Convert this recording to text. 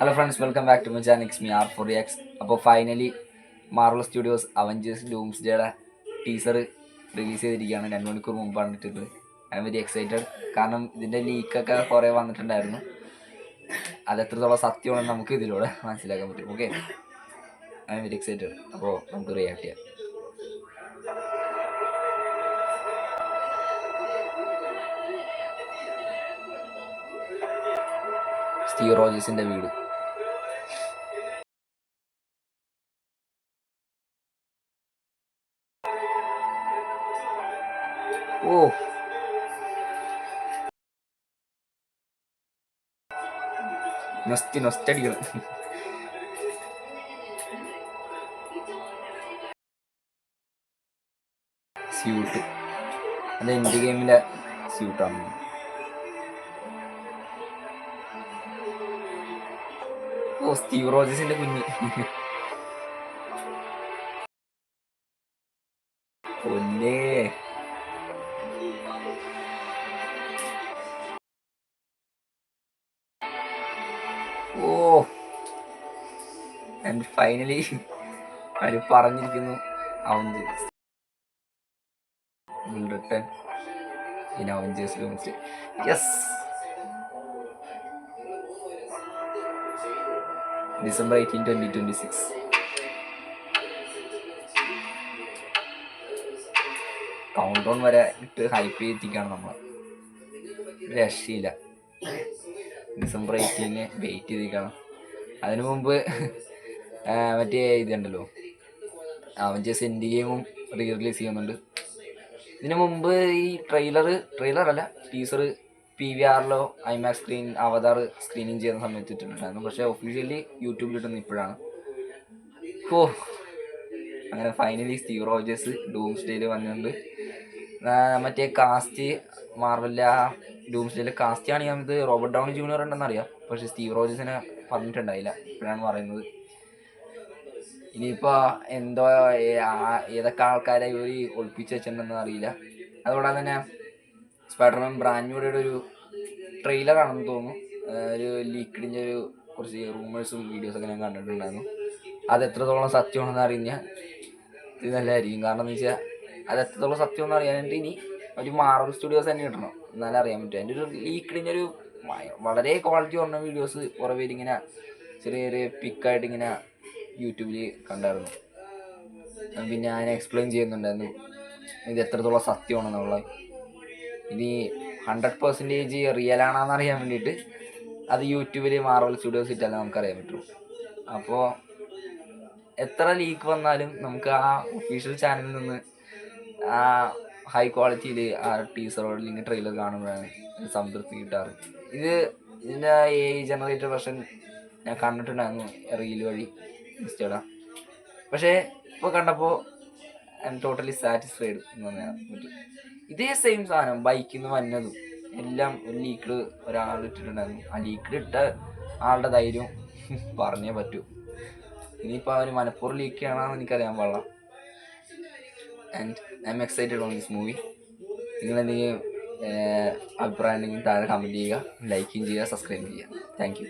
Hello friends, welcome back to my channel. It's me R4X. അപ്പോൾ finally Marvel Studios Avengers ഡൂംസ്ഡേയുടെ teaser release ചെയ്തിരിക്കുകയാണ്. 2 മണിക്കൂർ മുമ്പാണ് ഇട്ടത്. I'm very excited. കാരണം ഇതിൻ്റെ ലീക്കൊക്കെ കുറേ വന്നിട്ടുണ്ടായിരുന്നു. അത് എത്രത്തോളം സത്യമാണെന്ന് നമുക്ക് ഇതിലൂടെ മനസ്സിലാക്കാൻ പറ്റും. Okay, I M very excited. അപ്പോൾ നമുക്ക് റിയാക്ട് ചെയ്യാം. സ്റ്റീവ് റോജേഴ്സിൻ്റെ വീട്. ഓ, നൊസ്റ്റടിക്കണം. സ്യൂട്ട്, അത് എൻ്റെ ഗെയിമിലെ സ്യൂട്ടാണ്. ഓ, സ്റ്റീവ് റോജേഴ്സിൻ്റെ കുഞ്ഞ്. പൊന്നേ, ഓ, ആൻഡ് ഫൈനലി അവര് പറഞ്ഞിരിക്കുന്നു, Avengers will return in Avengers Doomsday. Yes, December 18, 2026. Count down വരെ ഇട്ട് ഹൈപ്പ് ചെയ്തിരിക്കുകയാണ് നമ്മൾ. രക്ഷയില്ല. ഡിസംബർ 18 വെയിറ്റ് ചെയ്തിരിക്കണം. അതിനു മുമ്പ് മറ്റേ ഇതുണ്ടല്ലോ, അവഞ്ചേഴ്സ് എൻഡ് ഗെയിമും റിലീസ് ചെയ്യുന്നുണ്ട്. ഇതിനു മുമ്പ് ഈ ട്രെയിലറല്ല ടീസർ PVRലോ IMAX സ്ക്രീൻ അവതാർ സ്ക്രീനിങ് ചെയ്യുന്ന സമയത്ത് ഇട്ടിട്ടുണ്ടായിരുന്നു. പക്ഷേ ഒഫീഷ്യലി യൂട്യൂബിൽ ഇട്ടുന്ന ഇപ്പോഴാണ്. ഓ, അങ്ങനെ ഫൈനലി സ്റ്റീവ് റോജേഴ്സ് ഡൂംസ്ഡേയിൽ വന്നിട്ടുണ്ട്. മറ്റേ കാസ്റ്റ് മാർവലിലെ ഡൂംസ്ഡേയിലെ കാസ്റ്റ് ആണെങ്കിൽ ഇത് റോബർട്ട് ഡൗണി ജൂനിയർ ഉണ്ടെന്നറിയാം. പക്ഷേ സ്റ്റീവ് റോജേഴ്സിനെ പറഞ്ഞിട്ടുണ്ടായില്ല. ഇപ്പോഴാണ് പറയുന്നത്. ഇനിയിപ്പോൾ എന്തോ ഏതൊക്കെ ആൾക്കാരെ ഇവർ ഒളിപ്പിച്ച് വെച്ചിട്ടുണ്ടെന്ന് അറിയില്ല. അതുകൂടാതെ തന്നെ സ്പൈഡർമാൻ ബ്രാൻഡ് ന്യൂയുടെ ഒരു ട്രെയിലറാണെന്ന് തോന്നുന്നു. ഒരു ലീക്കിടിൻ്റെ കുറച്ച് റൂമേഴ്സും വീഡിയോസൊക്കെ ഞാൻ കണ്ടിട്ടുണ്ടായിരുന്നു. അത് എത്രത്തോളം സത്യമാണെന്ന് അറിഞ്ഞാൽ ഇത് നല്ലതായിരിക്കും. കാരണം എന്ന് വെച്ചാൽ അത് എത്രത്തോളം സത്യമെന്ന് അറിയാനായിട്ട് ഇനി ഒരു മാർവൽ സ്റ്റുഡിയോസ് തന്നെ കിട്ടണം, എന്നാലും അറിയാൻ പറ്റും. അതിൻ്റെ ഒരു ലീക്കിടിൻ്റെ ഒരു വളരെ ക്വാളിറ്റി കുറഞ്ഞ വീഡിയോസ് കുറേ പേരിങ്ങനെ ചെറിയ ചെറിയ പിക്കായിട്ട് ഇങ്ങനെ യൂട്യൂബിൽ കണ്ടായിരുന്നു. പിന്നെ ഞാൻ എക്സ്പ്ലെയിൻ ചെയ്യുന്നുണ്ടായിരുന്നു ഇത് എത്രത്തോളം സത്യമാണെന്നുള്ളത്. ഇനി 100% റിയൽ ആണെന്ന് അറിയാൻ വേണ്ടിയിട്ട് അത് യൂട്യൂബിൽ മാർവൽ സ്റ്റുഡിയോസ് ഇട്ടാലേ നമുക്കറിയാൻ പറ്റുള്ളൂ. അപ്പോൾ എത്ര ലീക്ക് വന്നാലും നമുക്ക് ആ ഒഫീഷ്യൽ ചാനലിൽ നിന്ന് ആ ഹൈ ക്വാളിറ്റിയിൽ ആ ടീസറോ അല്ലെങ്കിൽ ട്രെയിലർ കാണുമ്പോഴാണ് സംതൃപ്തി കിട്ടാറ്. ഇതിൻ്റെ AI ജനറേറ്റഡ് വെർഷൻ ഞാൻ കണ്ടിട്ടുണ്ടായിരുന്നു റീൽ വഴി ഇൻസ്റ്റഗ്രാം. പക്ഷേ ഇപ്പോൾ കണ്ടപ്പോൾ ഐ എം ടോട്ടലി സാറ്റിസ്ഫൈഡ് എന്ന് പറയാൻ പറ്റും. ഇതേ സെയിം സാധനം ബൈക്കിൽ നിന്ന് വന്നതും എല്ലാം ഒരു ലീക്കിൽ ഒരാൾ ഇട്ടിട്ടുണ്ടായിരുന്നു. ആ ലീക്കിൽ ഇട്ട ആളുടെ ധൈര്യം പറഞ്ഞേ പറ്റൂ. ഇനിയിപ്പോൾ അവർ മനഃപൂർവ്വം ലീക്ക് ചെയ്യണമെന്ന് എനിക്കറിയാൻ പാടില്ല. And I'm excited on this movie. നിങ്ങളെന്തെങ്കിലും അഭിപ്രായം ഉണ്ടെങ്കിൽ താഴെ കമൻറ്റ് ചെയ്യുക, ലൈക്കും ചെയ്യുക, സബ്സ്ക്രൈബ് ചെയ്യുക. Thank U.